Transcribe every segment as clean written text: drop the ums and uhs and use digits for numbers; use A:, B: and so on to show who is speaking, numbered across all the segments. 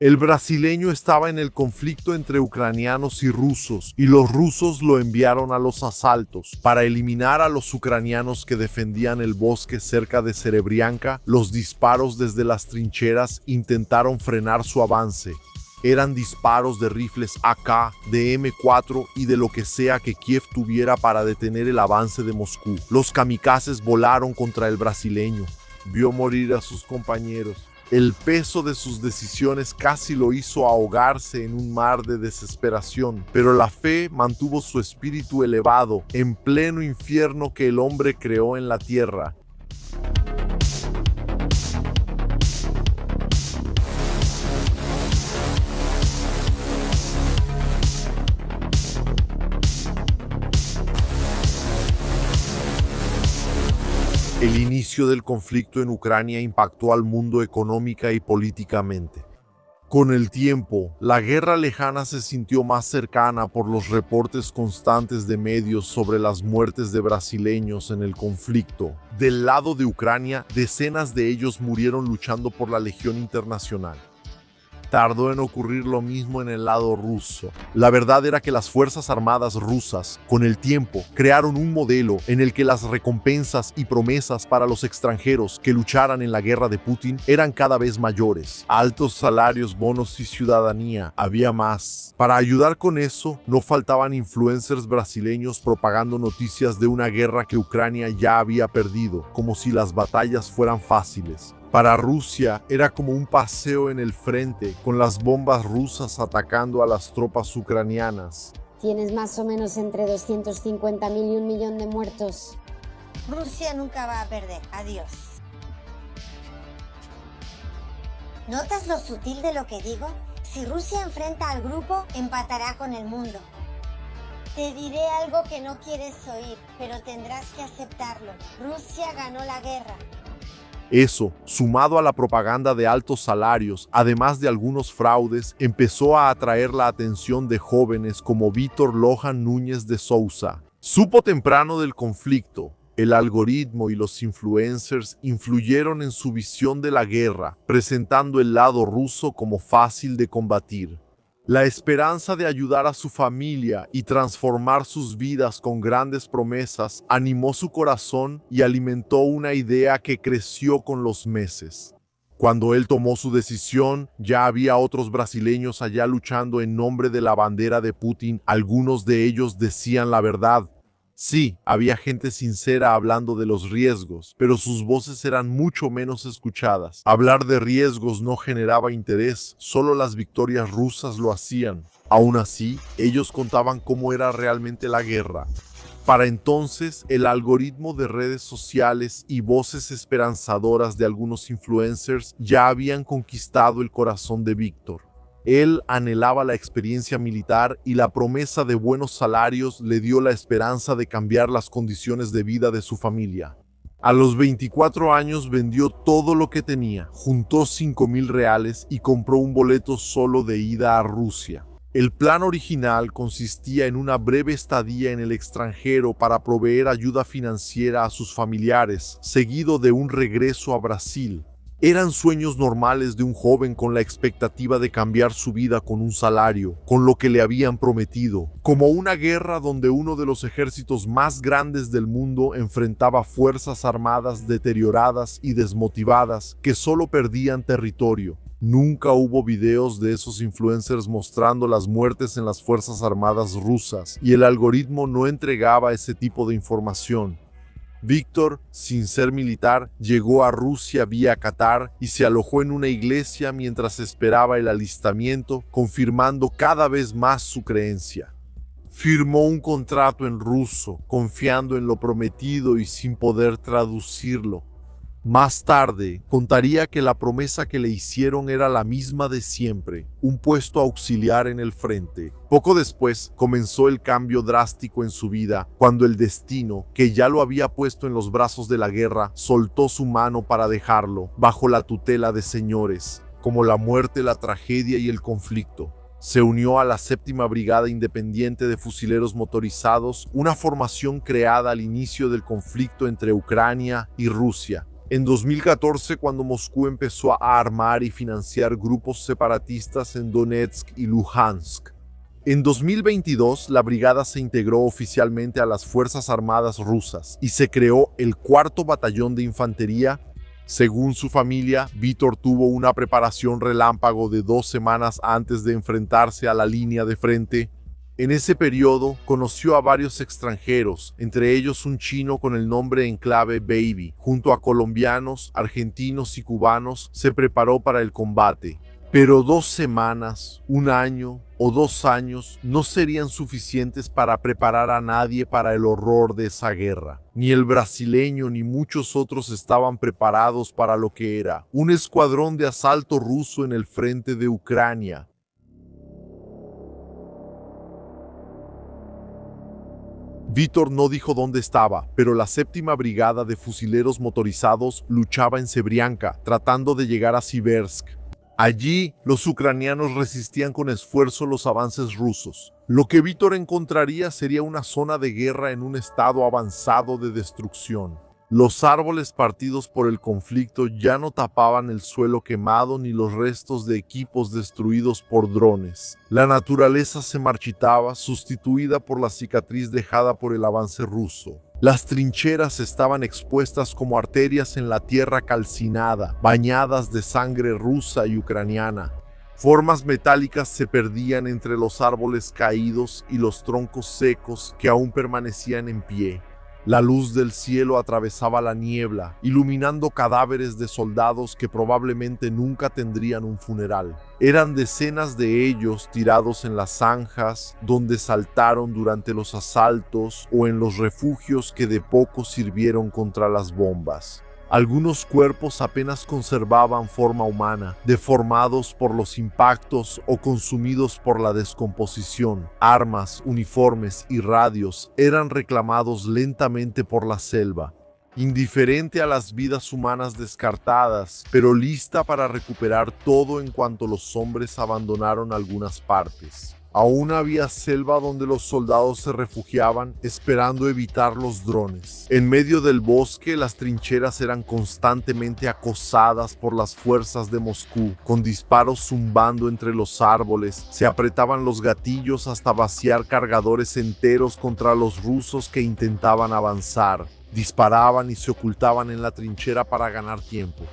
A: El brasileño estaba en el conflicto entre ucranianos y rusos, y los rusos lo enviaron a los asaltos. Para eliminar a los ucranianos que defendían el bosque cerca de Serebrianka, los disparos desde las trincheras intentaron frenar su avance. Eran disparos de rifles AK, de M4 y de lo que sea que Kiev tuviera para detener el avance de Moscú. Los kamikazes volaron contra el brasileño. Vio morir a sus compañeros. El peso de sus decisiones casi lo hizo ahogarse en un mar de desesperación, pero la fe mantuvo su espíritu elevado en pleno infierno que el hombre creó en la tierra. El inicio del conflicto en Ucrania impactó al mundo económica y políticamente. Con el tiempo, la guerra lejana se sintió más cercana por los reportes constantes de medios sobre las muertes de brasileños en el conflicto. Del lado de Ucrania, decenas de ellos murieron luchando por la Legión Internacional. Tardó en ocurrir lo mismo en el lado ruso. La verdad era que las Fuerzas Armadas rusas, con el tiempo, crearon un modelo en el que las recompensas y promesas para los extranjeros que lucharan en la guerra de Putin eran cada vez mayores. Altos salarios, bonos y ciudadanía. Había más. Para ayudar con eso, no faltaban influencers brasileños propagando noticias de una guerra que Ucrania ya había perdido, como si las batallas fueran fáciles. Para Rusia era como un paseo en el frente, con las bombas rusas atacando a las tropas ucranianas.
B: Tienes más o menos entre 250.000 y 1 millón de muertos.
C: Rusia nunca va a perder. Adiós. ¿Notas lo sutil de lo que digo? Si Rusia enfrenta al grupo, empatará con el mundo. Te diré algo que no quieres oír, pero tendrás que aceptarlo. Rusia ganó la guerra.
A: Eso, sumado a la propaganda de altos salarios, además de algunos fraudes, empezó a atraer la atención de jóvenes como Vítor Lohan Núñez de Sousa. Supo temprano del conflicto. El algoritmo y los influencers influyeron en su visión de la guerra, presentando el lado ruso como fácil de combatir. La esperanza de ayudar a su familia y transformar sus vidas con grandes promesas animó su corazón y alimentó una idea que creció con los meses. Cuando él tomó su decisión, ya había otros brasileños allá luchando en nombre de la bandera de Putin. Algunos de ellos decían la verdad. Sí, había gente sincera hablando de los riesgos, pero sus voces eran mucho menos escuchadas. Hablar de riesgos no generaba interés, solo las victorias rusas lo hacían. Aún así, ellos contaban cómo era realmente la guerra. Para entonces, el algoritmo de redes sociales y voces esperanzadoras de algunos influencers ya habían conquistado el corazón de Víctor. Él anhelaba la experiencia militar y la promesa de buenos salarios le dio la esperanza de cambiar las condiciones de vida de su familia. A los 24 años vendió todo lo que tenía, juntó 5,000 reales y compró un boleto solo de ida a Rusia. El plan original consistía en una breve estadía en el extranjero para proveer ayuda financiera a sus familiares, seguido de un regreso a Brasil. Eran sueños normales de un joven con la expectativa de cambiar su vida con un salario, con lo que le habían prometido, como una guerra donde uno de los ejércitos más grandes del mundo enfrentaba fuerzas armadas deterioradas y desmotivadas que solo perdían territorio. Nunca hubo videos de esos influencers mostrando las muertes en las fuerzas armadas rusas, y el algoritmo no entregaba ese tipo de información. Víctor, sin ser militar, llegó a Rusia vía Qatar y se alojó en una iglesia mientras esperaba el alistamiento, confirmando cada vez más su creencia. Firmó un contrato en ruso, confiando en lo prometido y sin poder traducirlo. Más tarde, contaría que la promesa que le hicieron era la misma de siempre, un puesto auxiliar en el frente. Poco después, comenzó el cambio drástico en su vida, cuando el destino, que ya lo había puesto en los brazos de la guerra, soltó su mano para dejarlo, bajo la tutela de señores, como la muerte, la tragedia y el conflicto. Se unió a la 7ª Brigada Independiente de Fusileros Motorizados, una formación creada al inicio del conflicto entre Ucrania y Rusia. En 2014, cuando Moscú empezó a armar y financiar grupos separatistas en Donetsk y Luhansk. En 2022, la brigada se integró oficialmente a las Fuerzas Armadas rusas y se creó el 4º Batallón de Infantería. Según su familia, Vítor tuvo una preparación relámpago de 2 semanas antes de enfrentarse a la línea de frente. En ese periodo, conoció a varios extranjeros, entre ellos un chino con el nombre en clave Baby. Junto a colombianos, argentinos y cubanos, se preparó para el combate. Pero 2 semanas, 1 año o 2 años no serían suficientes para preparar a nadie para el horror de esa guerra. Ni el brasileño ni muchos otros estaban preparados para lo que era un escuadrón de asalto ruso en el frente de Ucrania. Vítor no dijo dónde estaba, pero la 7ª Brigada de Fusileros Motorizados luchaba en Sebrianka, tratando de llegar a Siversk. Allí, los ucranianos resistían con esfuerzo los avances rusos. Lo que Vítor encontraría sería una zona de guerra en un estado avanzado de destrucción. Los árboles partidos por el conflicto ya no tapaban el suelo quemado ni los restos de equipos destruidos por drones. La naturaleza se marchitaba, sustituida por la cicatriz dejada por el avance ruso. Las trincheras estaban expuestas como arterias en la tierra calcinada, bañadas de sangre rusa y ucraniana. Formas metálicas se perdían entre los árboles caídos y los troncos secos que aún permanecían en pie. La luz del cielo atravesaba la niebla, iluminando cadáveres de soldados que probablemente nunca tendrían un funeral. Eran decenas de ellos tirados en las zanjas donde saltaron durante los asaltos o en los refugios que de poco sirvieron contra las bombas. Algunos cuerpos apenas conservaban forma humana, deformados por los impactos o consumidos por la descomposición. Armas, uniformes y radios eran reclamados lentamente por la selva, indiferente a las vidas humanas descartadas, pero lista para recuperar todo en cuanto los hombres abandonaron algunas partes. Aún había selva donde los soldados se refugiaban, esperando evitar los drones. En medio del bosque, las trincheras eran constantemente acosadas por las fuerzas de Moscú. Con disparos zumbando entre los árboles, se apretaban los gatillos hasta vaciar cargadores enteros contra los rusos que intentaban avanzar. Disparaban y se ocultaban en la trinchera para ganar tiempo.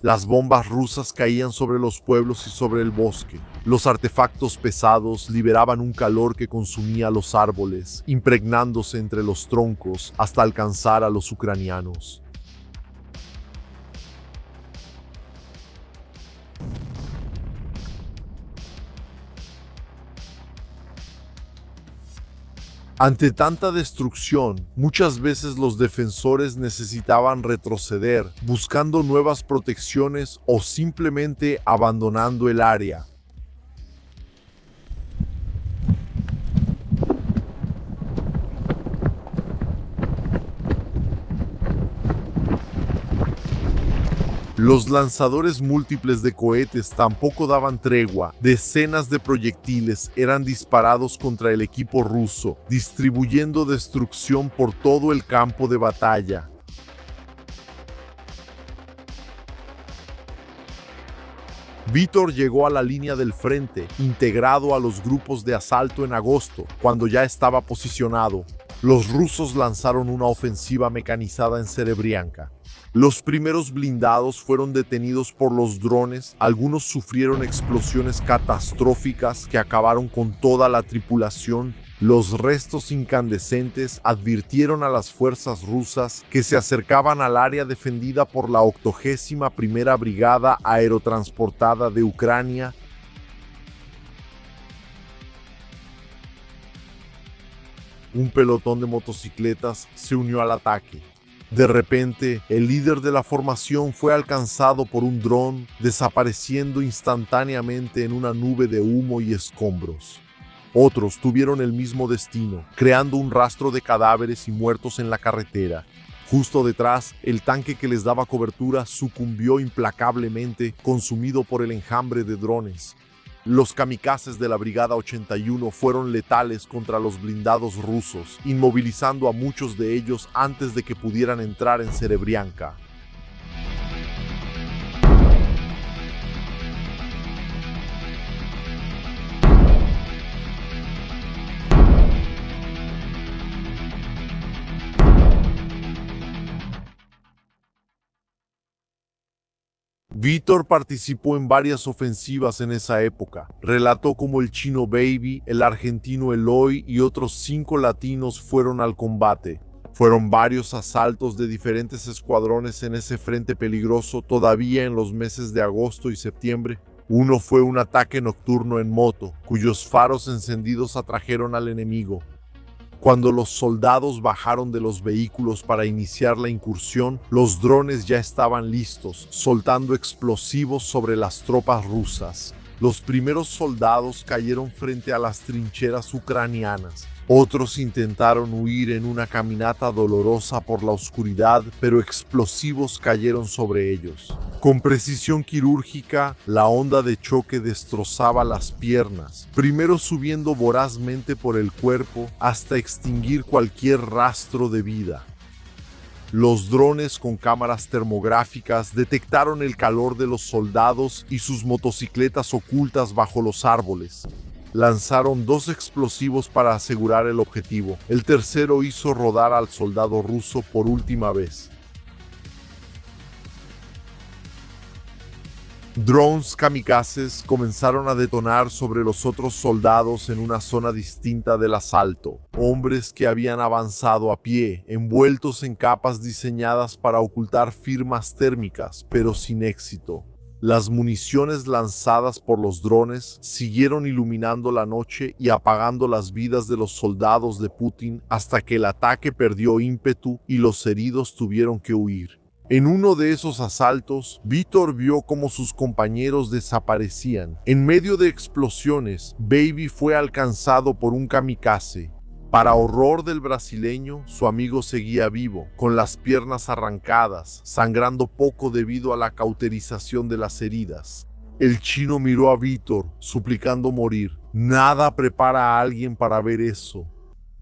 A: Las bombas rusas caían sobre los pueblos y sobre el bosque. Los artefactos pesados liberaban un calor que consumía los árboles, impregnándose entre los troncos hasta alcanzar a los ucranianos. Ante tanta destrucción, muchas veces los defensores necesitaban retroceder, buscando nuevas protecciones o simplemente abandonando el área. Los lanzadores múltiples de cohetes tampoco daban tregua. Decenas de proyectiles eran disparados contra el equipo ruso, distribuyendo destrucción por todo el campo de batalla. Vítor llegó a la línea del frente, integrado a los grupos de asalto en agosto, cuando ya estaba posicionado. Los rusos lanzaron una ofensiva mecanizada en Serebrianka. Los primeros blindados fueron detenidos por los drones, algunos sufrieron explosiones catastróficas que acabaron con toda la tripulación. Los restos incandescentes advirtieron a las fuerzas rusas que se acercaban al área defendida por la 81ª Brigada Aerotransportada de Ucrania. Un pelotón de motocicletas se unió al ataque. De repente, el líder de la formación fue alcanzado por un dron, desapareciendo instantáneamente en una nube de humo y escombros. Otros tuvieron el mismo destino, creando un rastro de cadáveres y muertos en la carretera. Justo detrás, el tanque que les daba cobertura sucumbió implacablemente, consumido por el enjambre de drones. Los kamikazes de la Brigada 81 fueron letales contra los blindados rusos, inmovilizando a muchos de ellos antes de que pudieran entrar en Serebrianka. Vítor participó en varias ofensivas en esa época. Relató cómo el chino Baby, el argentino Eloy y otros 5 latinos fueron al combate. Fueron varios asaltos de diferentes escuadrones en ese frente peligroso todavía en los meses de agosto y septiembre. Uno fue un ataque nocturno en moto, cuyos faros encendidos atrajeron al enemigo. Cuando los soldados bajaron de los vehículos para iniciar la incursión, los drones ya estaban listos, soltando explosivos sobre las tropas rusas. Los primeros soldados cayeron frente a las trincheras ucranianas. Otros intentaron huir en una caminata dolorosa por la oscuridad, pero explosivos cayeron sobre ellos. Con precisión quirúrgica, la onda de choque destrozaba las piernas, primero subiendo vorazmente por el cuerpo hasta extinguir cualquier rastro de vida. Los drones con cámaras termográficas detectaron el calor de los soldados y sus motocicletas ocultas bajo los árboles. Lanzaron 2 explosivos para asegurar el objetivo. El tercero hizo rodar al soldado ruso por última vez. Drones kamikazes comenzaron a detonar sobre los otros soldados en una zona distinta del asalto. Hombres que habían avanzado a pie, envueltos en capas diseñadas para ocultar firmas térmicas, pero sin éxito. Las municiones lanzadas por los drones siguieron iluminando la noche y apagando las vidas de los soldados de Putin hasta que el ataque perdió ímpetu y los heridos tuvieron que huir. En uno de esos asaltos, Vítor vio cómo sus compañeros desaparecían. En medio de explosiones, Baby fue alcanzado por un kamikaze. Para horror del brasileño, su amigo seguía vivo, con las piernas arrancadas, sangrando poco debido a la cauterización de las heridas. El chino miró a Vítor, suplicando morir. Nada prepara a alguien para ver eso.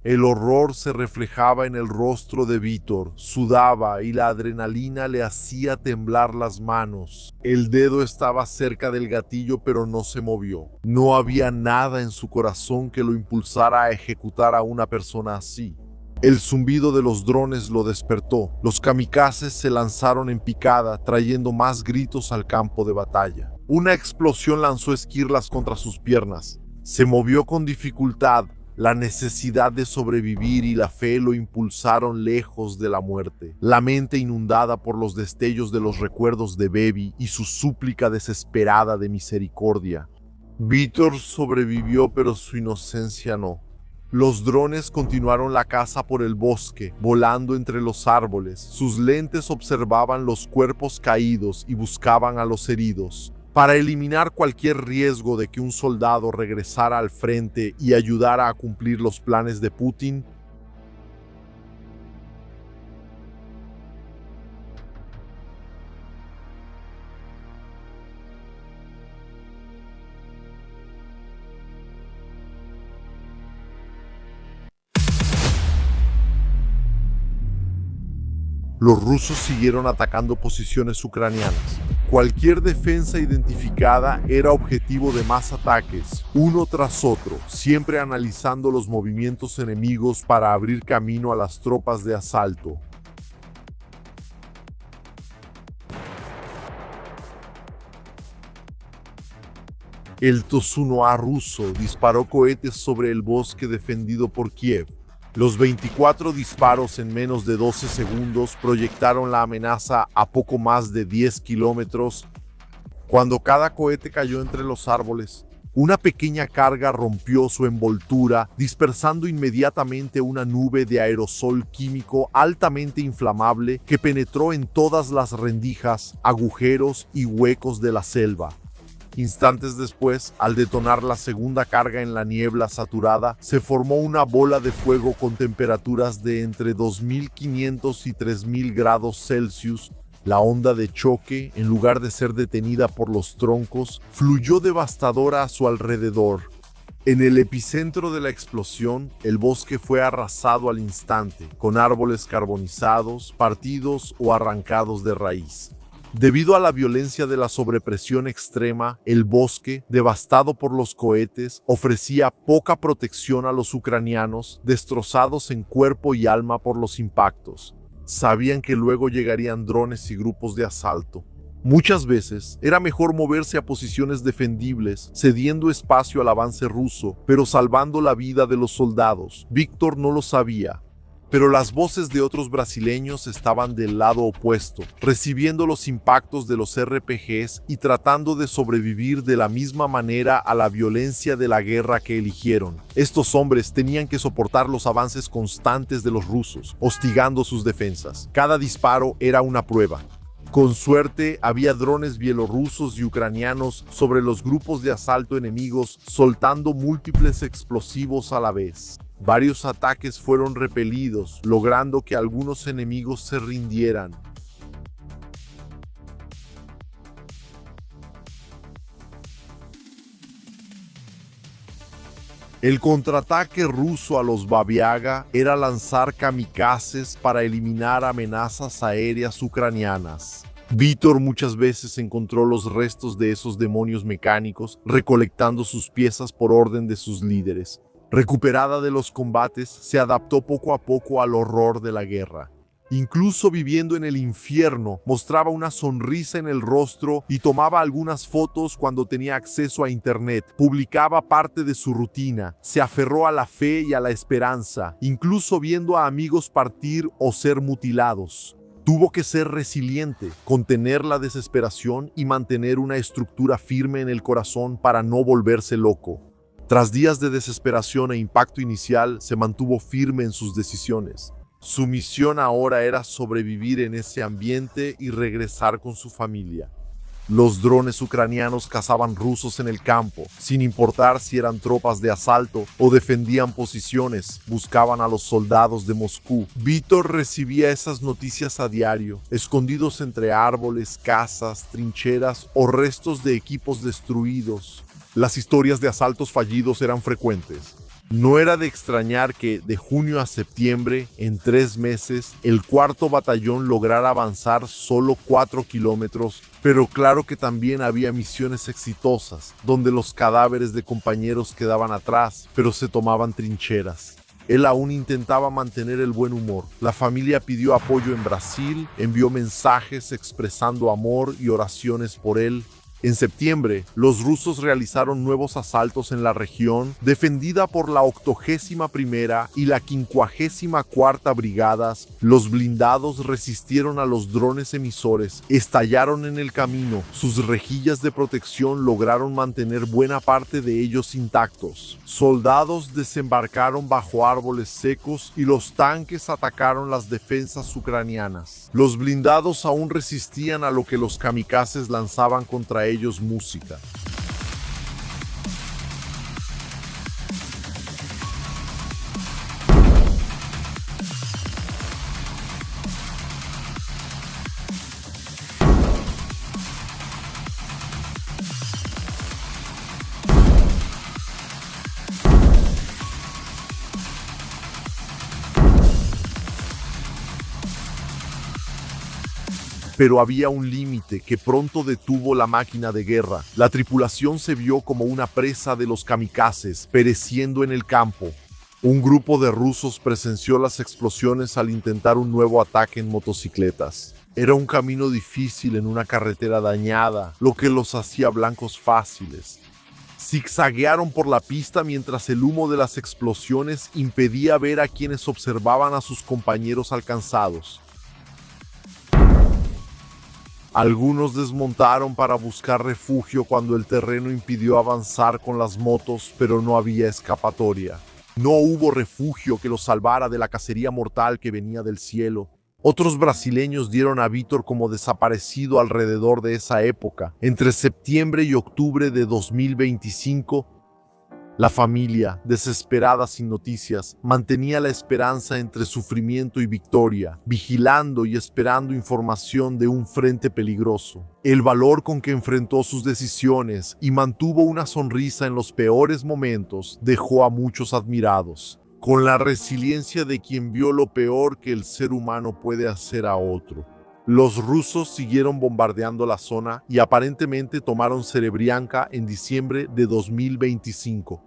A: El horror se reflejaba en el rostro de Vítor, sudaba y la adrenalina le hacía temblar las manos. El dedo estaba cerca del gatillo pero no se movió. No había nada en su corazón que lo impulsara a ejecutar a una persona así. El zumbido de los drones lo despertó. Los kamikazes se lanzaron en picada, trayendo más gritos al campo de batalla. Una explosión lanzó esquirlas contra sus piernas. Se movió con dificultad. La necesidad de sobrevivir y la fe lo impulsaron lejos de la muerte. La mente inundada por los destellos de los recuerdos de Baby y su súplica desesperada de misericordia. Vítor sobrevivió, pero su inocencia no. Los drones continuaron la caza por el bosque, volando entre los árboles. Sus lentes observaban los cuerpos caídos y buscaban a los heridos. Para eliminar cualquier riesgo de que un soldado regresara al frente y ayudara a cumplir los planes de Putin, los rusos siguieron atacando posiciones ucranianas. Cualquier defensa identificada era objetivo de más ataques, uno tras otro, siempre analizando los movimientos enemigos para abrir camino a las tropas de asalto. El Tu-1A ruso disparó cohetes sobre el bosque defendido por Kiev. Los 24 disparos en menos de 12 segundos proyectaron la amenaza a poco más de 10 kilómetros. Cuando cada cohete cayó entre los árboles, una pequeña carga rompió su envoltura, dispersando inmediatamente una nube de aerosol químico altamente inflamable que penetró en todas las rendijas, agujeros y huecos de la selva. Instantes después, al detonar la segunda carga en la niebla saturada, se formó una bola de fuego con temperaturas de entre 2500 y 3000 grados Celsius, La onda de choque, en lugar de ser detenida por los troncos, fluyó devastadora a su alrededor. En el epicentro de la explosión, el bosque fue arrasado al instante, con árboles carbonizados, partidos o arrancados de raíz. Debido a la violencia de la sobrepresión extrema, el bosque, devastado por los cohetes, ofrecía poca protección a los ucranianos, destrozados en cuerpo y alma por los impactos. Sabían que luego llegarían drones y grupos de asalto. Muchas veces era mejor moverse a posiciones defendibles, cediendo espacio al avance ruso, pero salvando la vida de los soldados. Víctor no lo sabía, pero las voces de otros brasileños estaban del lado opuesto, recibiendo los impactos de los RPGs y tratando de sobrevivir de la misma manera a la violencia de la guerra que eligieron. Estos hombres tenían que soportar los avances constantes de los rusos, hostigando sus defensas. Cada disparo era una prueba. Con suerte, había drones bielorrusos y ucranianos sobre los grupos de asalto enemigos, soltando múltiples explosivos a la vez. Varios ataques fueron repelidos, logrando que algunos enemigos se rindieran. El contraataque ruso a los Babiaga era lanzar kamikazes para eliminar amenazas aéreas ucranianas. Vítor muchas veces encontró los restos de esos demonios mecánicos, recolectando sus piezas por orden de sus líderes. Recuperada de los combates, se adaptó poco a poco al horror de la guerra. Incluso viviendo en el infierno, mostraba una sonrisa en el rostro y tomaba algunas fotos cuando tenía acceso a internet. Publicaba parte de su rutina, se aferró a la fe y a la esperanza, incluso viendo a amigos partir o ser mutilados. Tuvo que ser resiliente, contener la desesperación y mantener una estructura firme en el corazón para no volverse loco. Tras días de desesperación e impacto inicial, se mantuvo firme en sus decisiones. Su misión ahora era sobrevivir en ese ambiente y regresar con su familia. Los drones ucranianos cazaban rusos en el campo, sin importar si eran tropas de asalto o defendían posiciones, buscaban a los soldados de Moscú. Vítor recibía esas noticias a diario, escondidos entre árboles, casas, trincheras o restos de equipos destruidos. Las historias de asaltos fallidos eran frecuentes. No era de extrañar que, de junio a septiembre, en 3 meses, el 4º batallón lograra avanzar solo 4 kilómetros, pero claro que también había misiones exitosas, donde los cadáveres de compañeros quedaban atrás, pero se tomaban trincheras. Él aún intentaba mantener el buen humor. La familia pidió apoyo en Brasil, envió mensajes expresando amor y oraciones por él. En septiembre, los rusos realizaron nuevos asaltos en la región, defendida por la 81ª y la 54ª brigadas. Los blindados resistieron a los drones emisores, estallaron en el camino. Sus rejillas de protección lograron mantener buena parte de ellos intactos. Soldados desembarcaron bajo árboles secos y los tanques atacaron las defensas ucranianas. Los blindados aún resistían a lo que los kamikazes lanzaban contra ellos música. Pero había un límite que pronto detuvo la máquina de guerra. La tripulación se vio como una presa de los kamikazes, pereciendo en el campo. Un grupo de rusos presenció las explosiones al intentar un nuevo ataque en motocicletas. Era un camino difícil en una carretera dañada, lo que los hacía blancos fáciles. Zigzaguearon por la pista mientras el humo de las explosiones impedía ver a quienes observaban a sus compañeros alcanzados. Algunos desmontaron para buscar refugio cuando el terreno impidió avanzar con las motos, pero no había escapatoria. No hubo refugio que los salvara de la cacería mortal que venía del cielo. Otros brasileños dieron a Vítor como desaparecido alrededor de esa época. Entre septiembre y octubre de 2025, La familia, desesperada sin noticias, mantenía la esperanza entre sufrimiento y victoria, vigilando y esperando información de un frente peligroso. El valor con que enfrentó sus decisiones y mantuvo una sonrisa en los peores momentos dejó a muchos admirados, con la resiliencia de quien vio lo peor que el ser humano puede hacer a otro. Los rusos siguieron bombardeando la zona y aparentemente tomaron Serebrianka en diciembre de 2025.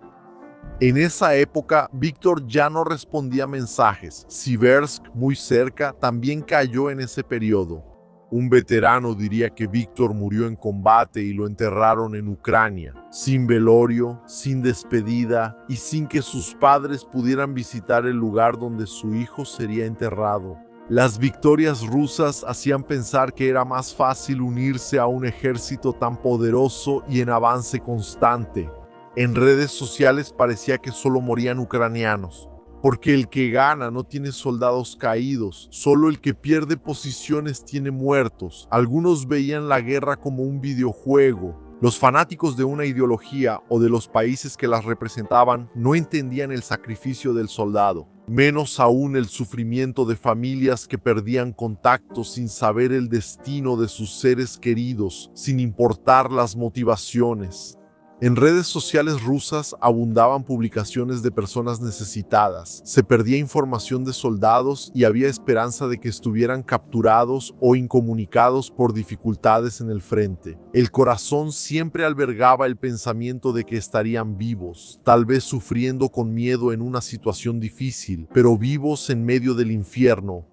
A: En esa época, Víctor ya no respondía mensajes. Siversk, muy cerca, también cayó en ese periodo. Un veterano diría que Víctor murió en combate y lo enterraron en Ucrania, sin velorio, sin despedida y sin que sus padres pudieran visitar el lugar donde su hijo sería enterrado. Las victorias rusas hacían pensar que era más fácil unirse a un ejército tan poderoso y en avance constante. En redes sociales parecía que solo morían ucranianos, porque el que gana no tiene soldados caídos, solo el que pierde posiciones tiene muertos. Algunos veían la guerra como un videojuego. Los fanáticos de una ideología o de los países que las representaban no entendían el sacrificio del soldado, menos aún el sufrimiento de familias que perdían contacto sin saber el destino de sus seres queridos, sin importar las motivaciones. En redes sociales rusas abundaban publicaciones de personas necesitadas, se perdía información de soldados y había esperanza de que estuvieran capturados o incomunicados por dificultades en el frente. El corazón siempre albergaba el pensamiento de que estarían vivos, tal vez sufriendo con miedo en una situación difícil, pero vivos en medio del infierno,